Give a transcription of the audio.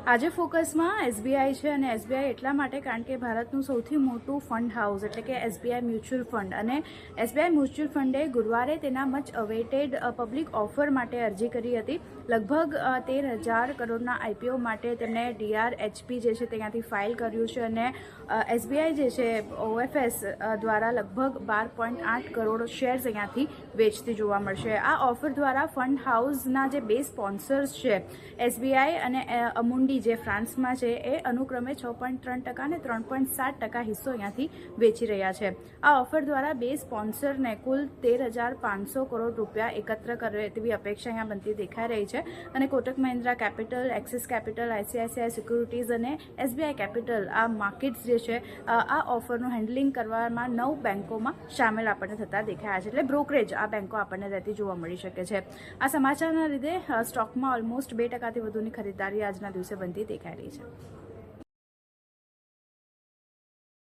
આજે ફોકસમાં એસબીઆઈ છે અને એસબીઆઈ એટલા માટે કારણ કે ભારતનું સૌથી મોટું ફંડ હાઉસ એટલે કે એસબીઆઈ મ્યુચ્યુઅલ ફંડ અને એસબીઆઈ મ્યુચ્યુઅલ ફંડે ગુરુવારે તેના મચ અવેટેડ પબ્લિક ઓફર માટે અરજી કરી હતી. લગભગ 13,000 કરોડના આઈપીઓ માટે તેમણે DRHP જે છે ત્યાંથી ફાઇલ કર્યું છે અને એસબીઆઈ જે છે ઓએફએસ દ્વારા લગભગ 12.8 કરોડ શેર્સ અહીંયાથી વેચતી જોવા મળશે. આ ઓફર દ્વારા ફંડ હાઉસના જે બે સ્પોન્સર્સ છે એસબીઆઈ અને અમુંડી જે ફ્રાન્સમાં છે એ અનુક્રમે 6.3% અને 3.7% હિસ્સો અહીંયાથી વેચી રહ્યા છે. આ ઓફર દ્વારા બે સ્પોન્સરને કુલ 13,500 કરોડ રૂપિયા એકત્ર કરે તેવી અપેક્ષા અહીંયા બનતી દેખાઈ રહી છે અને Kotak Mahindra capital, axis capital, ICICI securities અને એસબીઆઈ કેપિટલ આ માર્કેટ્સ જે છે આ ઓફરનું હેન્ડલિંગ કરવામાં 9 બેન્કોમાં સામેલ આપણને થતા દેખાયા છે. એટલે બ્રોકરેજ આ બેન્કો આપણને રહેતી જોવા મળી શકે છે. આ સમાચારના લીધે સ્ટોકમાં ઓલમોસ્ટ 2%થી વધુની ખરીદારી આજના દિવસે બનતી દેખાઈ રહી છે.